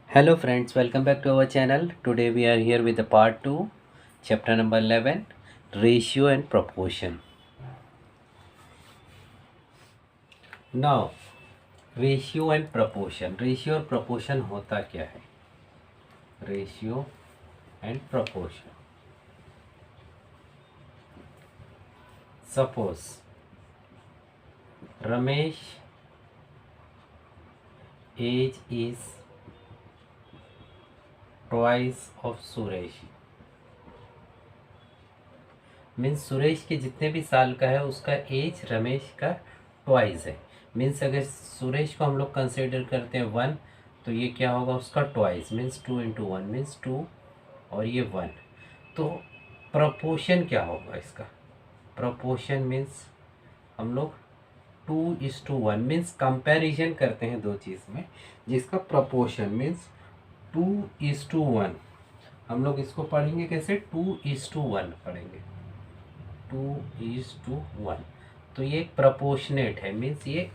Hello friends, welcome back to our channel. Today we are here with the part 2, chapter number 11, ratio and proportion. Now, ratio and proportion. Ratio और proportion होता क्या है? Ratio and proportion. Suppose Ramesh age is twice of Suresh. Means Suresh के जितने भी साल का है उसका एज रमेश का ट्वाइस है। मीन्स अगर सुरेश को हम लोग कंसिडर करते हैं 1 तो ये क्या होगा उसका ट्वाइस मीन्स 2 × 1 मीन्स 2 और ये 1। तो प्रपोर्शन क्या होगा इसका? प्रपोर्शन मीन्स हम लोग 2:1 मीन्स कंपैरिजन करते हैं दो चीज़ में जिसका प्रपोर्शन मीन्स 2:1। हम लोग इसको पढ़ेंगे कैसे? 2:1 पढ़ेंगे, 2:1। तो ये प्रपोर्शनेट है मीन्स ये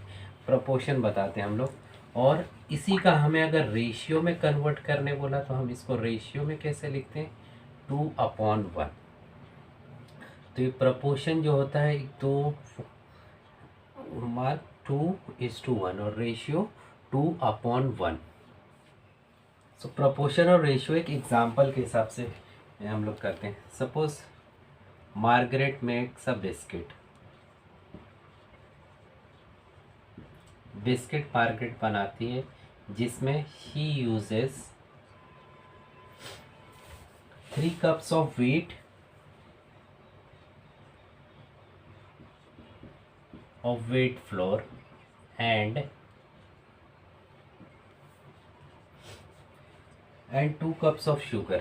प्रपोर्शन बताते हैं हम लोग। और इसी का हमें अगर रेशियो में कन्वर्ट करने बोला तो हम इसको रेशियो में कैसे लिखते हैं? 2/1। तो ये प्रपोर्शन जो होता है तो हमारा 2:1 और रेशियो 2/1। सो प्रपोर्शन और रेशियो एक एग्जाम्पल के हिसाब से हम लोग करते हैं। Suppose Margaret makes a biscuit. Biscuit Margaret बनाती है जिसमें she uses 3 cups of wheat floor and 2 cups of sugar।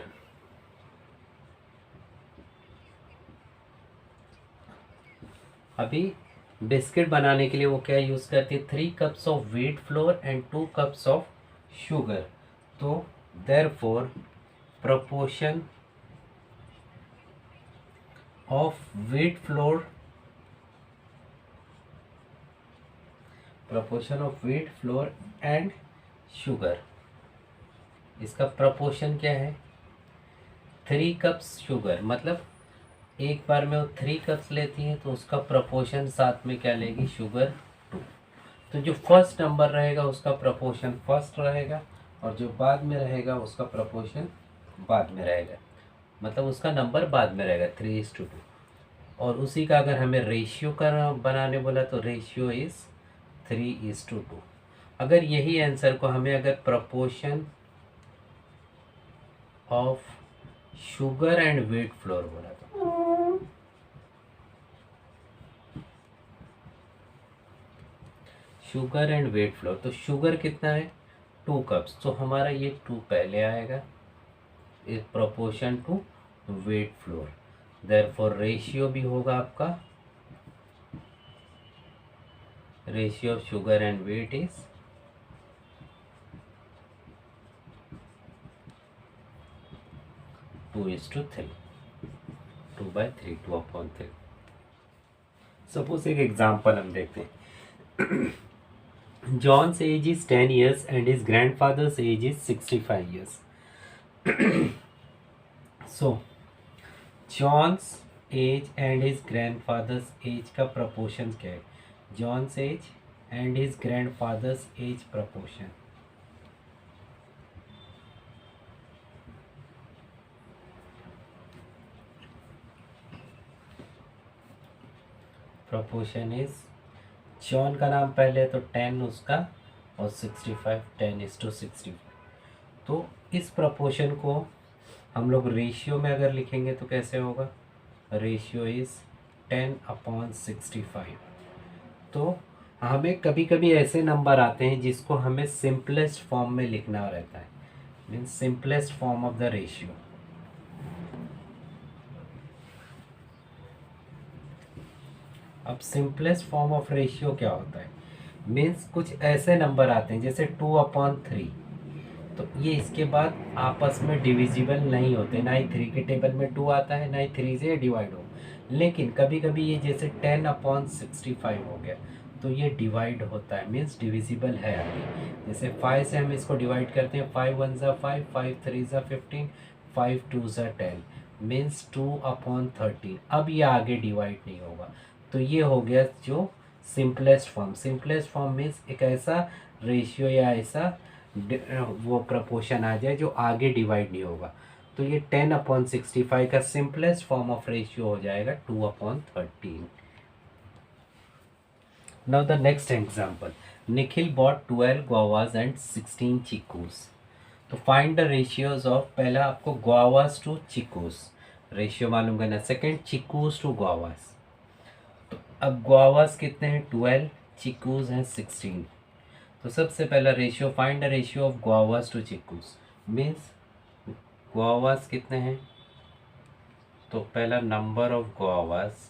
अभी बिस्किट बनाने के लिए वो क्या यूज़ करती है? 3 cups of wheat flour and 2 cups of sugar. तो therefore proportion of wheat flour and sugar, इसका प्रपोर्शन क्या है? 3 cups शुगर, मतलब एक बार में वो 3 cups लेती है तो उसका प्रपोर्शन साथ में क्या लेगी? शुगर 2। तो जो फर्स्ट नंबर रहेगा उसका प्रपोर्शन फर्स्ट रहेगा और जो बाद में रहेगा उसका प्रपोर्शन बाद में रहेगा, मतलब उसका नंबर बाद में रहेगा 3:2। और उसी का अगर हमें रेशियो का बनाने बोला तो रेशियो इज़ 3:2। अगर यही आंसर को हमें अगर proportion of sugar and wheat flour बोला तो शुगर एंड व्हीट फ्लोर, तो शुगर कितना है? 2 cups। तो हमारा ये 2 पहले आएगा इस proportion to wheat flour. Therefore ratio भी होगा आपका, ratio of sugar and wheat is 2:3, 2/3, 2/3। Suppose एक एग्जाम्पल हम देखते हैं। John's age is 10 years and his grandfather's age is 65 years. So, John's age and his grandfather's age का proportion क्या है? John's age and his grandfather's age proportion. Proportion is John का नाम पहले तो 10 उसका और 65, 10:65। तो इस प्रपोर्शन को हम लोग रेशियो में अगर लिखेंगे तो कैसे होगा? Ratio is 10/65। तो हमें कभी कभी ऐसे नंबर आते हैं जिसको हमें सिंपलेस्ट फॉर्म में लिखना रहता है, means simplest form of the ratio. अब सिंपलेस्ट फॉर्म ऑफ रेशियो क्या होता है? मीन्स कुछ ऐसे नंबर आते हैं जैसे 2/3, तो ये इसके बाद आपस में डिविजिबल नहीं होते, ना ही 3 के टेबल में 2 आता है ना ही 3 से डिवाइड हो। लेकिन कभी कभी ये जैसे 10/65 हो गया तो ये डिवाइड होता है, मीन्स डिविजिबल है आगे। जैसे 5 से हम इसको डिवाइड करते हैं, 5 1 ज़ा 5, 5 3 ज़ा 15, 5 2 ज़ा 10, मीन्स 2/13। अब ये आगे डिवाइड नहीं होगा। तो ये हो गया जो simplest form. Simplest form means एक ऐसा रेशियो या ऐसा वो प्रपोर्शन आ जाए जो आगे डिवाइड नहीं होगा। तो ये 10/65 का सिंपलेस्ट फॉर्म ऑफ रेशियो हो जाएगा 2/13। Now the next example. Nikhil bought 12 guavas and 16 chickus. तो फाइंड द रेशियोज ऑफ, पहला आपको गुआवास टू चिकूस रेशियो मालूम करना, सेकेंड चिकूस टू गुआवास। तो अब गुआवास कितने हैं 12, चिकूस हैं 16। तो सबसे पहला ratio, find the ratio of guavas to chikoos. Means guavas कितने हैं, तो पहला नंबर ऑफ गुआवास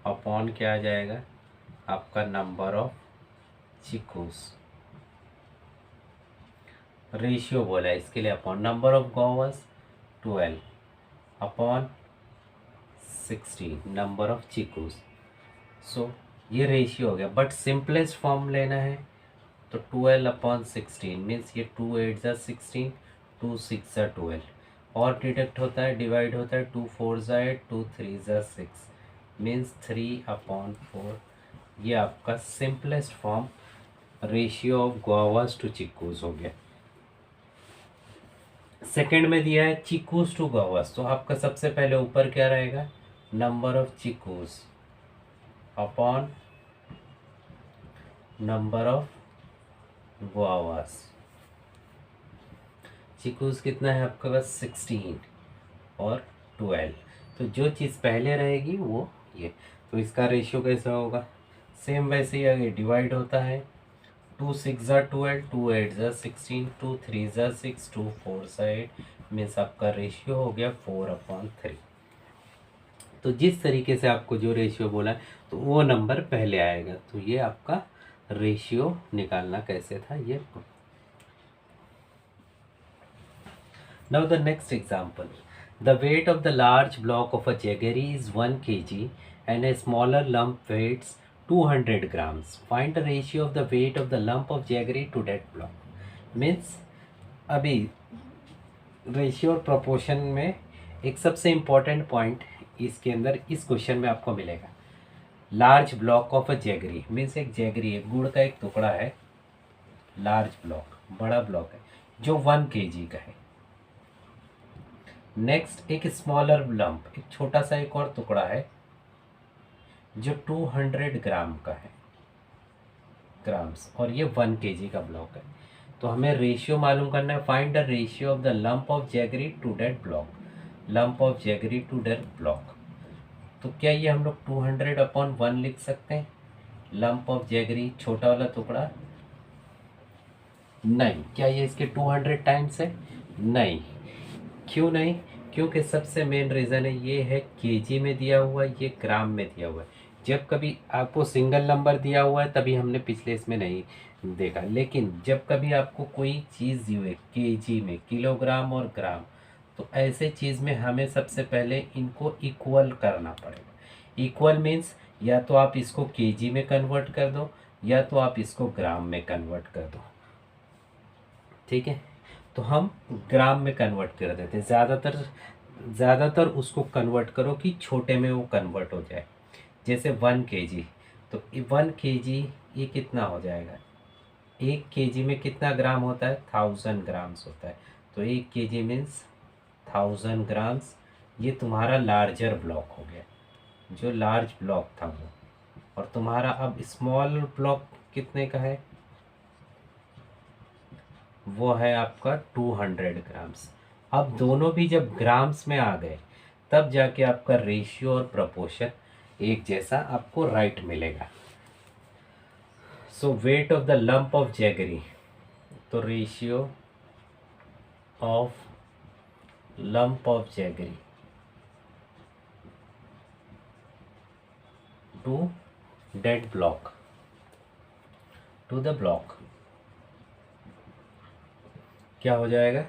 अपॉन क्या आ जाएगा आपका नंबर ऑफ चिकूस। रेशियो बोला है इसके लिए, upon number of guavas 12 upon 16 number of chikoos. So ये रेशियो हो गया, बट सिंपलेस्ट फॉर्म लेना है तो 12/16 मीन्स ये 2 8 ज़ा 16, 2 6 ज़ा 12, और डिडक्ट होता है, डिवाइड होता है, 2 4 ज़ा 8, 2 3 ज़ा 6 मीन्स 3/4। ये आपका simplest form ratio of guavas to chikoos हो गया। सेकंड में दिया है चिकूस टू गुआवास, तो आपका सबसे पहले ऊपर क्या रहेगा number of chikoos upon number of guavas. Chikoos कितना है आपके पास 16 और 12, तो जो चीज़ पहले रहेगी वो ये। तो इसका रेशियो कैसा होगा, सेम वैसे ही आगे डिवाइड होता है, 2 6 ज़ा 12, 2 8 ज़ा 16, 2 3 ज़ा 6, 2 4 ज़ा 8 मीन्स आपका रेशियो हो गया 4/3। तो जिस तरीके से आपको जो रेशियो बोला है तो वो नंबर पहले आएगा। तो ये आपका रेशियो निकालना कैसे था ये। Now the next example. The weight of the large block of a jaggery is 1 kg and a smaller lump weighs 200 grams. Find the ratio of the weight of the lump of jaggery to that block. Means अभी ratio और proportion में एक सबसे important point इसके अंदर इस question में आपको मिलेगा। Large block of a jaggery means एक जैगरी है, गुड़ का एक टुकड़ा है, लार्ज ब्लॉक बड़ा ब्लॉक है जो 1 kg का है। नेक्स्ट एक स्मॉलर लंप, एक छोटा सा एक और टुकड़ा है जो 200 ग्राम का है, ग्राम्स, और ये 1 kg का ब्लॉक है। तो हमें रेशियो मालूम करना है, find the ratio of the lump of jaggery to date block, lump of jaggery to date block. तो क्या ये हम लोग 200/1 लिख सकते हैं, लंप ऑफ जैगरी छोटा वाला टुकड़ा? नहीं। क्या ये इसके 200 टाइम्स है? नहीं। क्यों नहीं? क्योंकि सबसे मेन रीज़न है ये है केजी में दिया हुआ है, ये ग्राम में दिया हुआ है। जब कभी आपको सिंगल नंबर दिया हुआ है तभी हमने पिछले इसमें नहीं देखा, लेकिन जब कभी आपको कोई चीज़ दी हुई है केजी में, किलोग्राम और ग्राम, तो ऐसे चीज़ में हमें सबसे पहले इनको इक्वल करना पड़ेगा। इक्वल मीन्स या तो आप इसको केजी में कन्वर्ट कर दो या तो आप इसको ग्राम में कन्वर्ट कर दो, ठीक है। तो हम ग्राम में कन्वर्ट कर देते हैं, ज़्यादातर उसको कन्वर्ट करो कि छोटे में वो कन्वर्ट हो जाए। जैसे 1 kg, तो 1 kg ये कितना हो जाएगा, 1 kg में कितना ग्राम होता है 1000 ग्राम्स होता है। तो 1 kg मीन्स 1000 ग्राम्स। ये तुम्हारा लार्जर ब्लॉक हो गया, जो लार्ज ब्लॉक था वो। और तुम्हारा अब स्मॉल ब्लॉक कितने का है, वो है आपका 200 ग्राम्स। अब दोनों भी जब ग्राम्स में आ गए तब जाके आपका रेशियो और प्रपोर्शन एक जैसा आपको राइट मिलेगा। So weight of the lump of jaggery, तो ratio of lump of jaggery to dead block, to the block क्या हो जाएगा,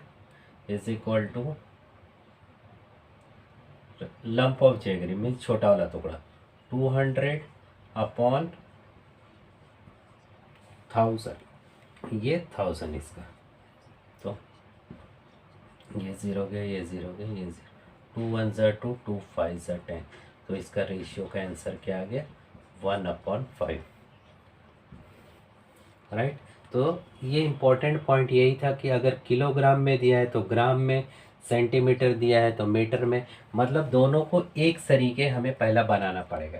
is equal to lump of jaggery means छोटा वाला टुकड़ा 200 अपॉन 1000, ये 1000 इसका, तो ये 0 गया, ये 0 गया, ये 0, 2 1 ज़ा 2, 2 5 ज़ा 10, तो इसका रेशियो का आंसर क्या आ गया, 1/5, राइट। तो ये इम्पोर्टेंट पॉइंट यही था कि अगर किलोग्राम में दिया है तो ग्राम में, सेंटीमीटर दिया है तो मीटर में, मतलब दोनों को एक तरीके हमें पहला बनाना पड़ेगा।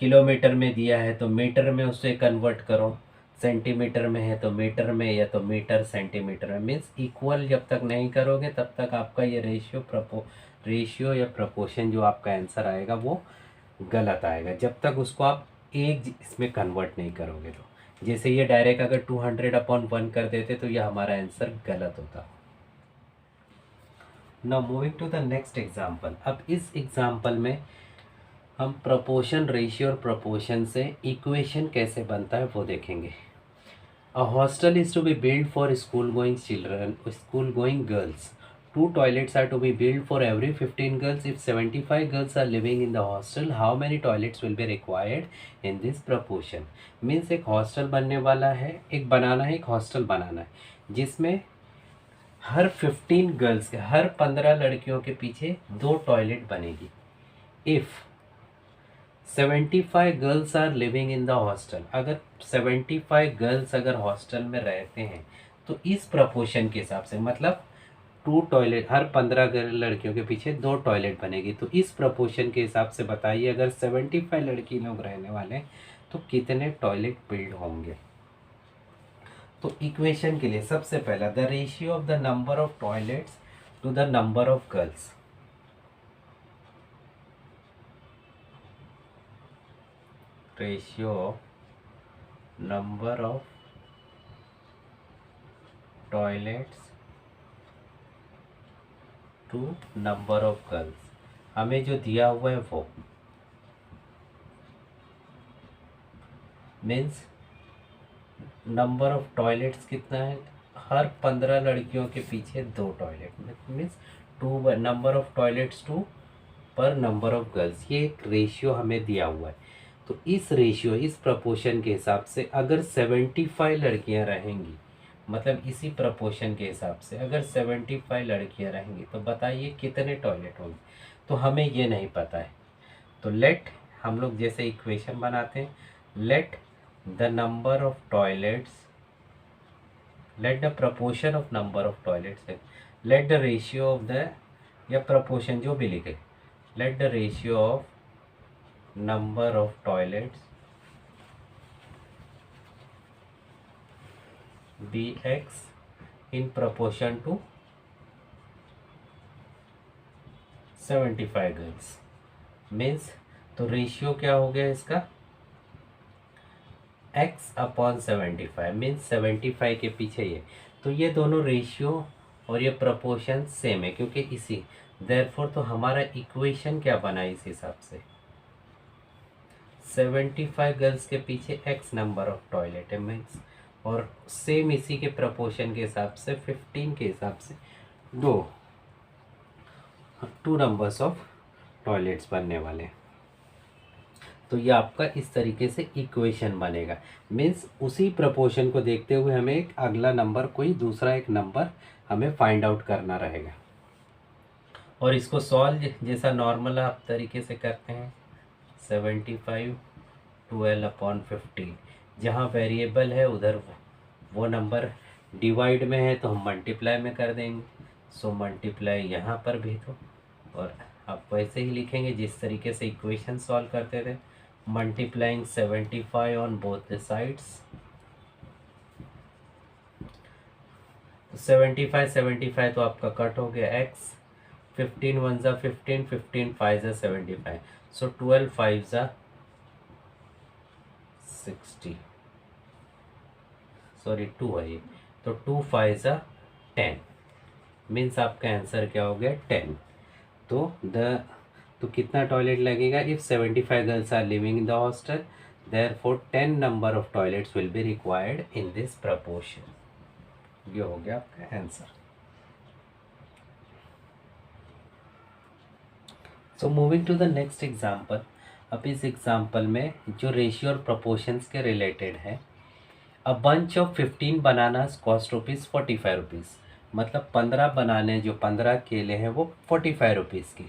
किलोमीटर में दिया है तो मीटर में उसे कन्वर्ट करो, सेंटीमीटर में है तो मीटर में, या तो मीटर सेंटीमीटर में, मीन्स इक्वल जब तक नहीं करोगे तब तक आपका ये रेशियो या प्रपोर्शन जो आपका आंसर आएगा वो गलत आएगा, जब तक उसको आप एक इसमें कन्वर्ट नहीं करोगे। तो जैसे ये डायरेक्ट अगर 200/1 कर देते तो ये हमारा आंसर गलत होता। Now moving to the next example. अब इस एग्जाम्पल में हम प्रपोर्शन, रेशियो और प्रपोर्शन से इक्वेशन कैसे बनता है वो देखेंगे। A hostel is to be build for school going children, school going girls. 2 toilets are to be built for every 15 girls. If 75 girls are living in the hostel, how many toilets will be required in this proportion? Means एक hostel बनने वाला है, एक बनाना है, एक hostel बनाना है जिसमें हर 15 girls के, हर 15 लड़कियों के पीछे 2 टॉयलेट बनेगी। If 75 girls are living in the hostel, अगर 75 गर्ल्स अगर हॉस्टल में रहते हैं तो इस प्रपोर्शन के हिसाब से, मतलब 2 टॉयलेट, हर 15 लड़कियों के पीछे 2 टॉयलेट बनेगी, तो इस प्रपोर्शन के हिसाब से बताइए अगर 75 लड़की लोग रहने वाले हैं तो कितने टॉयलेट बिल्ड होंगे। तो इक्वेशन के लिए सबसे पहला, the ratio of the number of toilets to the number of girls. Ratio of number of toilets to number of girls, हमें जो दिया हुआ है वो मीन्स नंबर ऑफ टॉयलेट्स कितना है, हर 15 लड़कियों के पीछे 2 toilet, means 2 number of toilets to per number of girls, ये एक रेशियो हमें दिया हुआ है। तो इस रेशियो, इस प्रपोर्शन के हिसाब से अगर 75 लड़कियां रहेंगी, मतलब इसी प्रपोर्शन के हिसाब से अगर 75 लड़कियां रहेंगी तो बताइए कितने टॉयलेट होंगे। तो हमें ये नहीं पता है, तो लेट, हम लोग जैसे इक्वेशन बनाते हैं, let the number of toilets, let the proportion of number of toilets, let the ratio of the, या प्रपोर्शन जो भी लिखे, let the ratio of number of toilets be x in proportion to 75 girls, means तो ratio क्या हो गया इसका, x/75, means 75 के पीछे ये, तो ये दोनों रेशियो और ये प्रपोर्शन सेम है क्योंकि इसी, देयरफॉर तो हमारा इक्वेशन क्या बना इस हिसाब से, 75 गर्ल्स के पीछे x नंबर ऑफ टॉयलेट है मीन्स, और सेम इसी के प्रपोर्शन के हिसाब से 15 के हिसाब से 2 नंबर्स ऑफ टॉयलेट्स बनने वाले हैं। तो ये आपका इस तरीके से इक्वेशन बनेगा, मीन्स उसी प्रपोर्शन को देखते हुए हमें एक अगला नंबर, कोई दूसरा एक नंबर हमें फाइंड आउट करना रहेगा। और इसको सॉल्व जैसा नॉर्मल आप तरीके से करते हैं, 75 12/15, जहाँ वेरिएबल है उधर वो नंबर डिवाइड में है तो हम मल्टीप्लाई में कर देंगे, सो मल्टीप्लाई यहाँ पर भी, तो और आप वैसे ही लिखेंगे जिस तरीके से इक्वेशन सॉल्व करते थे, multiplying 75 on both the sides, 75 तो आपका कट हो गया x, 15 1 ज़ा 15, 15 5 ज़ा 75, सो 12 5 ज़ा 60, सॉरी 2 है ये, तो 2 5 ज़ा 10, मीन्स आपका आंसर क्या हो गया 10। तो कितना टॉयलेट लगेगा, if 75 girls are living in the hostel, therefore 10 number of toilets will be required in this proportion. ये हो गया आपका answer. So moving to the next example, अब इस एग्जांपल में जो रेशियो और प्रोपोर्शंस के रिलेटेड है, a bunch of 15 bananas cost ₹45, मतलब 15 बनाने, जो 15 केले हैं वो 45 रुपीज़ के।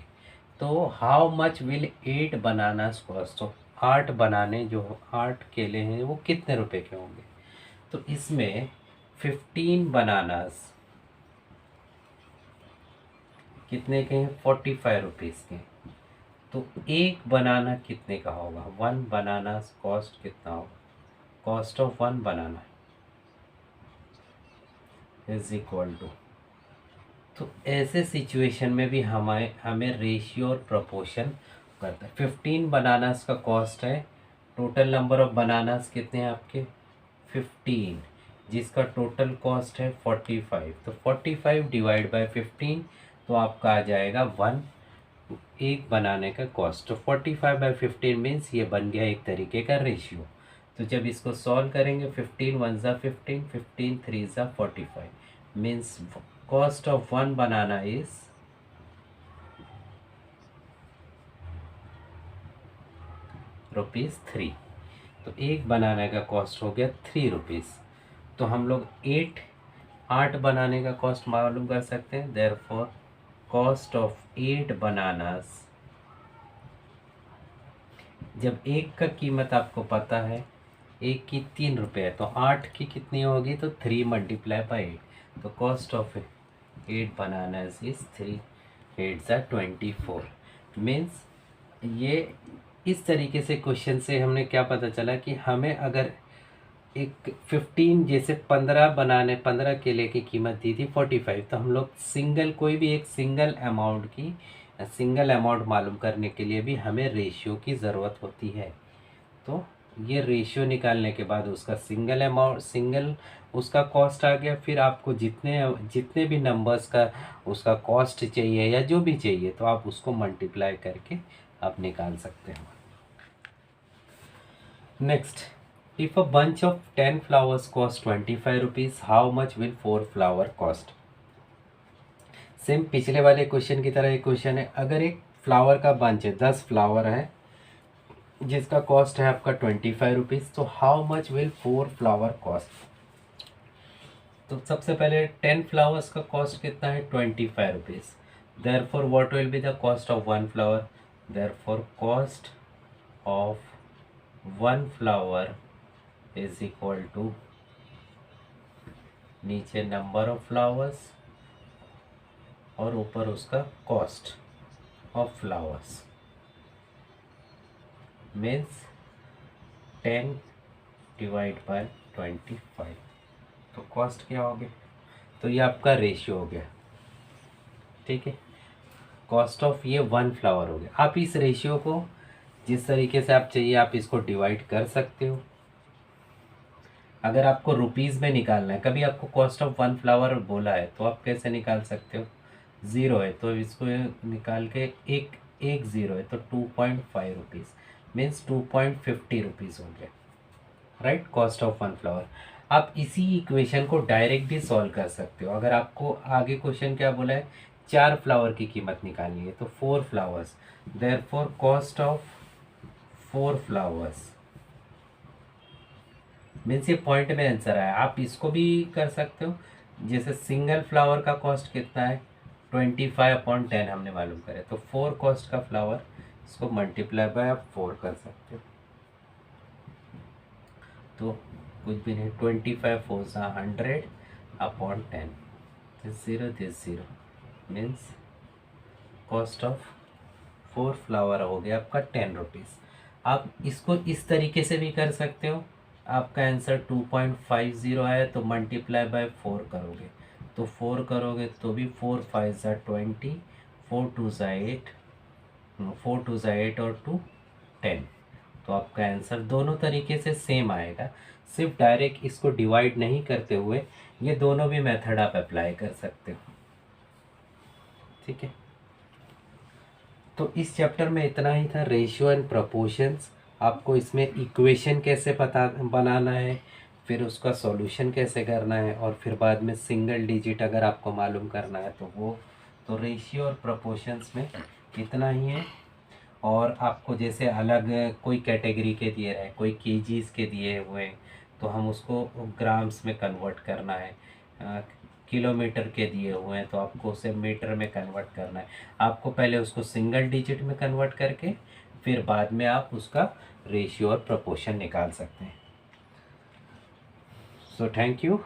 तो how much will 8 bananas cost, तो 8 बनाने, जो 8 केले हैं वो कितने रुपए के होंगे। तो इसमें 15 बनानास कितने के हैं, 45 रुपीज़ के। तो एक बनाना कितने का होगा, 1 बनाना कॉस्ट कितना होगा, cost of 1 banana is equal to. तो ऐसे सिचुएशन में भी हमें रेशियो और प्रोपोर्शन करता है। 15 बनानास का कॉस्ट है, टोटल नंबर ऑफ बनानास कितने हैं आपके 15, जिसका टोटल कॉस्ट है 45। तो 45 डिवाइड बाय 15, तो आपका आ जाएगा 1 एक बनाने का कॉस्ट। तो 45 बाई 15 मीन्स ये बन गया एक तरीके का रेशियो। तो जब इसको सॉल्व करेंगे 15 1 ज़ा 15, 15 3 ज़ा 45, means cost of 1 banana is ₹3। तो एक बनाने का कॉस्ट हो गया 3 रुपीज़। तो हम लोग 8 बनाने का कॉस्ट मालूम कर सकते हैं। देयरफॉर कॉस्ट ऑफ 8 बनानास, जब एक का कीमत आपको पता है, एक की 3 रुपये है, तो 8 की कितनी होगी, तो 3 मल्टीप्लाई बाई 8। तो कॉस्ट ऑफ 8 बनानास इज 3 8 ज़ा 24। मीन्स ये इस तरीके से क्वेश्चन से हमने क्या पता चला कि हमें अगर एक 15, जैसे 15 केले की कीमत दी थी 45, तो हम लोग सिंगल, कोई भी एक सिंगल अमाउंट मालूम करने के लिए भी हमें रेशियो की ज़रूरत होती है। तो ये रेशियो निकालने के बाद उसका सिंगल उसका कॉस्ट आ गया। फिर आपको जितने भी नंबर्स का उसका कॉस्ट चाहिए या जो भी चाहिए, तो आप उसको मल्टीप्लाई करके आप निकाल सकते हो। Next, if a bunch of 10 flowers cost 25 rupees, how much will 4 flower cost. Same पिछले वाले क्वेश्चन की तरह एक क्वेश्चन है। अगर एक फ्लावर का बंच है, 10 फ्लावर है, जिसका कॉस्ट है आपका 25 रुपीज़, तो how much will 4 flower cost. तो सबसे पहले 10 फ्लावर्स का कॉस्ट कितना है, 25 rupees. Therefore what will be the cost of 1 flower, therefore cost of 1 flower is equal to, नीचे नंबर ऑफ फ्लावर्स और ऊपर उसका cost of flowers, means 10 divide by 25। तो कॉस्ट क्या हो गया, तो ये आपका रेशियो हो गया। ठीक है, कॉस्ट ऑफ ये 1 फ्लावर हो गया। आप इस रेशियो को जिस तरीके से आप चाहिए आप इसको डिवाइड कर सकते हो। अगर आपको रुपीज़ में निकालना है, कभी आपको कॉस्ट ऑफ 1 फ्लावर बोला है, तो आप कैसे निकाल सकते हो, 0 है तो इसको निकाल के एक 0 है तो 2.5 रुपीज़, मीन्स 2.50 रुपीज़ हो गया, राइट, कॉस्ट ऑफ 1 फ्लावर। आप इसी इक्वेशन को डायरेक्ट भी सॉल्व कर सकते हो। अगर आपको आगे क्वेश्चन क्या बोला है, 4 फ्लावर की कीमत निकालनी है, तो 4 flowers, therefore cost of 4 flowers, means ये पॉइंट में आंसर आया। आप इसको भी कर सकते हो, जैसे सिंगल फ्लावर का कॉस्ट कितना है, 25/10 हमने मालूम करे, तो 4 कॉस्ट का फ्लावर, इसको मल्टीप्लाई बाय आप 4 कर सकते हो। तो कुछ भी नहीं, 25 4 100/10, this 0 means cost of 4 flower हो गया आपका 10 रुपीज़। आप इसको इस तरीके से भी कर सकते हो। आपका आंसर 2.50 आया तो मल्टीप्लाई बाय 4 करोगे, तो 4 करोगे तो भी 4 5 ज़ा 20, 4 2 ज़ा 8, 4 2 ज़ा 8 और 2 10। तो आपका आंसर दोनों तरीके से सेम आएगा। सिर्फ डायरेक्ट इसको डिवाइड नहीं करते हुए ये दोनों भी मेथड आप अप्लाई कर सकते हो। ठीक है, तो इस चैप्टर में इतना ही था, रेशियो एंड प्रपोर्शंस। आपको इसमें इक्वेशन कैसे पता बनाना है, फिर उसका सॉल्यूशन कैसे करना है, और फिर बाद में सिंगल डिजिट अगर आपको मालूम करना है तो वो, तो रेशियो और प्रपोर्शंस में इतना ही है। और आपको जैसे अलग कोई कैटेगरी के दिए रहे, कोई केजीज के दिए हुए हैं, तो हम उसको ग्राम्स में कन्वर्ट करना है। किलोमीटर के दिए हुए हैं तो आपको उसे मीटर में कन्वर्ट करना है। आपको पहले उसको सिंगल डिजिट में कन्वर्ट करके फिर बाद में आप उसका रेशियो और प्रोपोर्शन निकाल सकते हैं। So thank you.